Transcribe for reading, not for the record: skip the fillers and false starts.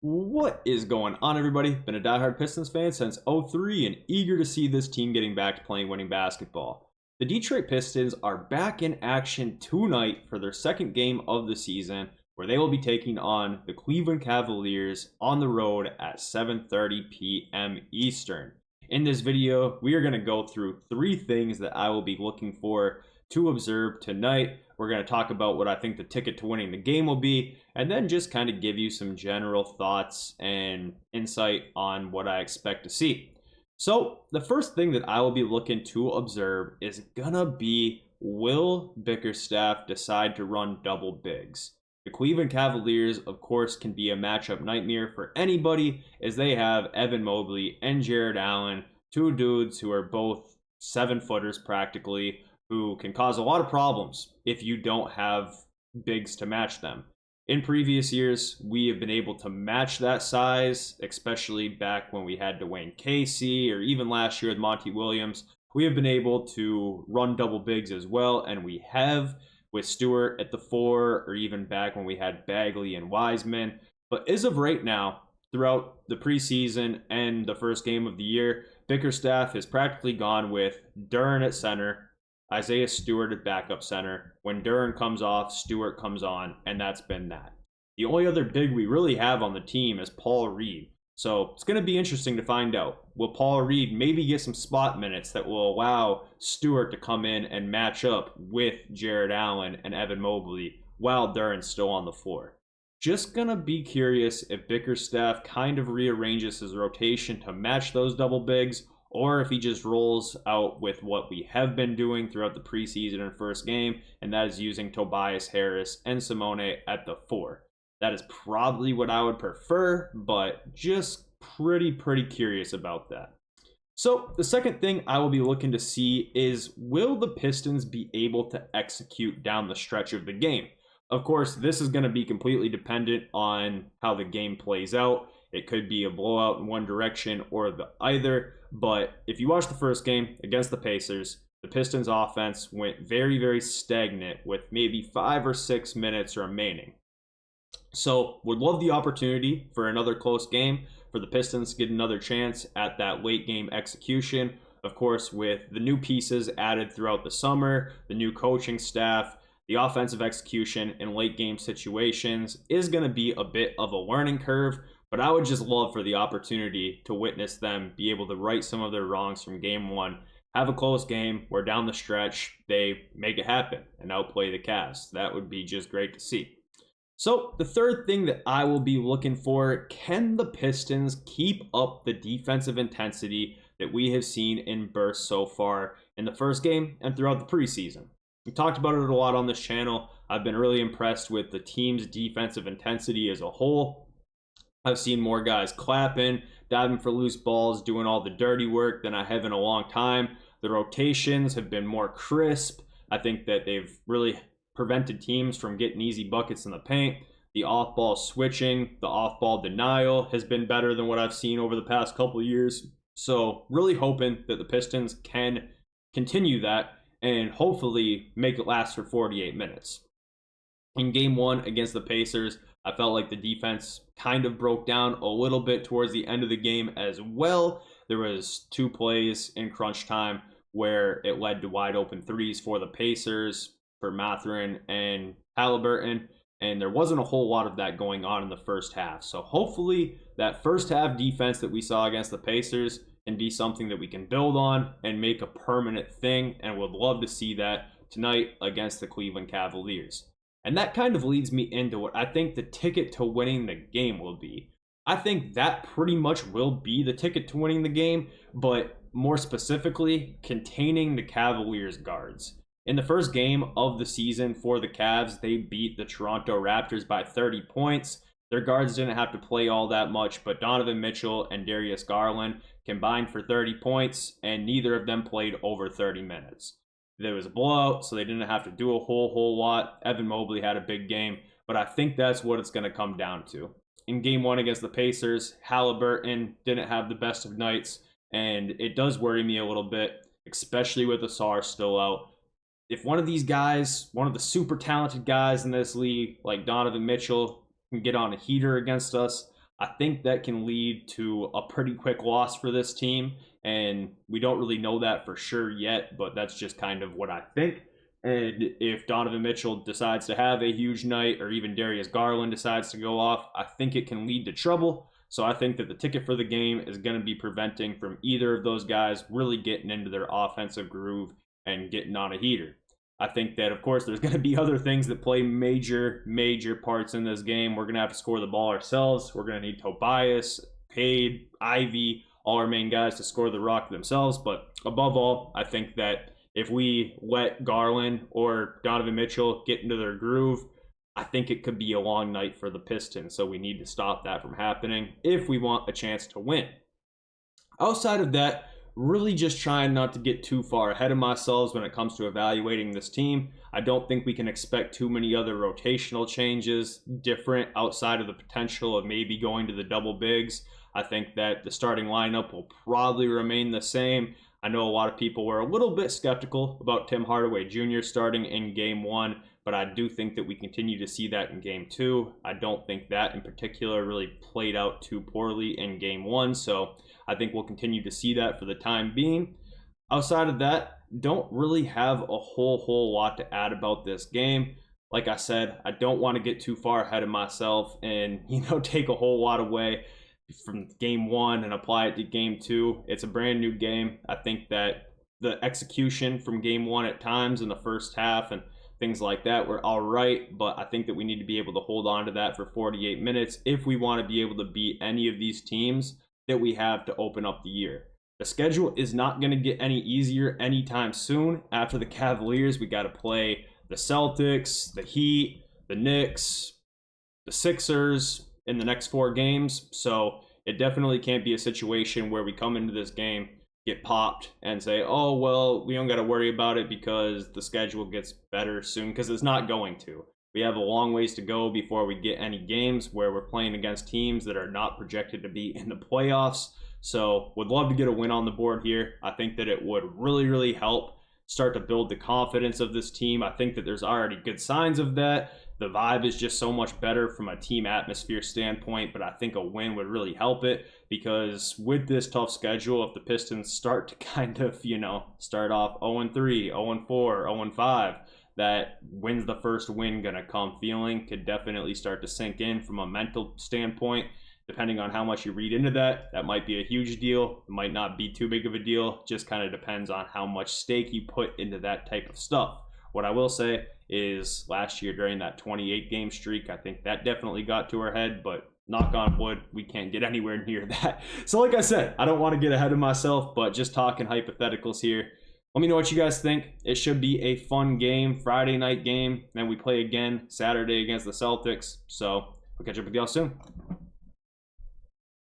What is going on, everybody? Been a diehard Pistons fan since '03 and eager to see this team getting back to playing winning basketball. The Detroit Pistons are back in action tonight for their second game of the season, where they will be taking on the Cleveland Cavaliers on the road at 7:30 p.m. Eastern. In this video, we are going to go through three things that I will be looking for to observe tonight. We're going to talk about what I think the ticket to winning the game will be, and then just kind of give you some general thoughts and insight on what I expect to see. So the first thing that I will be looking to observe is gonna be, will Bickerstaff decide to run double bigs? The Cleveland Cavaliers, of course, can be a matchup nightmare for anybody, as they have Evan Mobley and Jared Allen, two dudes who are both 7-footers practically, who can cause a lot of problems if you don't have bigs to match them. In previous years, we have been able to match that size, especially back when we had Dwayne Casey, or even last year with Monty Williams. We have been able to run double bigs as well, and we have with Stewart at the 4, or even back when we had Bagley and Wiseman. But as of right now, throughout the preseason and the first game of the year, Bickerstaff has practically gone with Duren at center, Isaiah Stewart at backup center. When Duren comes off, Stewart comes on, and that's been that. The only other big we really have on the team is Paul Reed. So it's going to be interesting to find out. Will Paul Reed maybe get some spot minutes that will allow Stewart to come in and match up with Jared Allen and Evan Mobley while Duren's still on the floor? Just going to be curious if Bickerstaff kind of rearranges his rotation to match those double bigs, or if he just rolls out with what we have been doing throughout the preseason and first game, and that is using Tobias Harris and Simone at the 4. That is probably what I would prefer, but just pretty curious about that. So the second thing I will be looking to see is, will the Pistons be able to execute down the stretch of the game? Of course, this is going to be completely dependent on how the game plays out. It could be a blowout in one direction or the either. But if you watch the first game against the Pacers, the Pistons offense went very stagnant with maybe 5 or 6 minutes remaining. So would love the opportunity for another close game, for the Pistons to get another chance at that late game execution. Of course, with the new pieces added throughout the summer, the new coaching staff, the offensive execution in late game situations is going to be a bit of a learning curve. But I would just love for the opportunity to witness them be able to right some of their wrongs from game one, have a close game where down the stretch they make it happen and outplay the Cavs. That would be just great to see. So the third thing that I will be looking for, can the Pistons keep up the defensive intensity that we have seen in bursts so far in the first game and throughout the preseason? We talked about it a lot on this channel. I've been really impressed with the team's defensive intensity as a whole. I've seen more guys clapping, diving for loose balls, doing all the dirty work than I have in a long time. The rotations have been more crisp. I think that they've really prevented teams from getting easy buckets in the paint. The off-ball switching, the off-ball denial has been better than what I've seen over the past couple of years. So really hoping that the Pistons can continue that and hopefully make it last for 48 minutes. In game one against the Pacers, I felt like the defense kind of broke down a little bit towards the end of the game as well. There was 2 plays in crunch time where it led to wide open threes for the Pacers, for Mathurin and Halliburton, and there wasn't a whole lot of that going on in the first half. So hopefully that first half defense that we saw against the Pacers can be something that we can build on and make a permanent thing, and would love to see that tonight against the Cleveland Cavaliers. And that kind of leads me into what I think the ticket to winning the game will be. I think that pretty much will be the ticket to winning the game, but more specifically, containing the Cavaliers guards. In the first game of the season for the Cavs, they beat the Toronto Raptors by 30 points. Their guards didn't have to play all that much, but Donovan Mitchell and Darius Garland combined for 30 points, and neither of them played over 30 minutes. There was a blowout, so they didn't have to do a whole lot. Evan Mobley had a big game, but I think that's what it's going to come down to. In game one against the Pacers, Halliburton didn't have the best of nights, and it does worry me a little bit, especially with Asar still out. If one of these guys, one of the super talented guys in this league, like Donovan Mitchell, can get on a heater against us, I think that can lead to a pretty quick loss for this team. And we don't really know that for sure yet, but that's just kind of what I think. And if Donovan Mitchell decides to have a huge night, or even Darius Garland decides to go off, I think it can lead to trouble. So I think that the ticket for the game is going to be preventing from either of those guys really getting into their offensive groove and getting on a heater. I think that, of course, there's going to be other things that play major parts in this game. We're going to have to score the ball ourselves. We're going to need Tobias, Cade, Ivy, all our main guys to score the rock themselves. But above all, I think that if we let Garland or Donovan Mitchell get into their groove, I think it could be a long night for the Pistons. So we need to stop that from happening if we want a chance to win. Outside of that, really just trying not to get too far ahead of myself when it comes to evaluating this team. I don't think we can expect too many other rotational changes different outside of the potential of maybe going to the double bigs. I think that the starting lineup will probably remain the same. I know a lot of people were a little bit skeptical about Tim Hardaway Jr. starting in game one, but I do think that we continue to see that in game two. I don't think that in particular really played out too poorly in game one, so I think we'll continue to see that for the time being. Outside of that, don't really have a whole lot to add about this game. Like I said, I don't want to get too far ahead of myself and, take a whole lot away from game one and apply it to game two. It's a brand new game. I think that the execution from game one at times in the first half and things like that were all right, but I think that we need to be able to hold on to that for 48 minutes if we want to be able to beat any of these teams that we have to open up the year. The schedule is not going to get any easier anytime soon. After the Cavaliers, we got to play the Celtics, the Heat, the Knicks, the Sixers in the next 4 games. So it definitely can't be a situation where we come into this game, get popped, and say, oh, well, we don't got to worry about it because the schedule gets better soon, because it's not going to. We have a long ways to go before we get any games where we're playing against teams that are not projected to be in the playoffs. So would love to get a win on the board here. I think that it would really help start to build the confidence of this team. I think that there's already good signs of that. The vibe is just so much better from a team atmosphere standpoint, but I think a win would really help it, because with this tough schedule, if the Pistons start to kind of, start off 0-3, 0-4, 0-5, that when's the first win gonna come feeling could definitely start to sink in from a mental standpoint. Depending on how much you read into that, that might be a huge deal. It might not be too big of a deal. Just kind of depends on how much stake you put into that type of stuff. What I will say is last year during that 28 game streak, I think that definitely got to our head, but knock on wood, we can't get anywhere near that. So like I said, I don't want to get ahead of myself, but just talking hypotheticals here. Let me know what you guys think. It should be a fun game, Friday night game. Then we play again Saturday against the Celtics. So we'll catch up with y'all soon.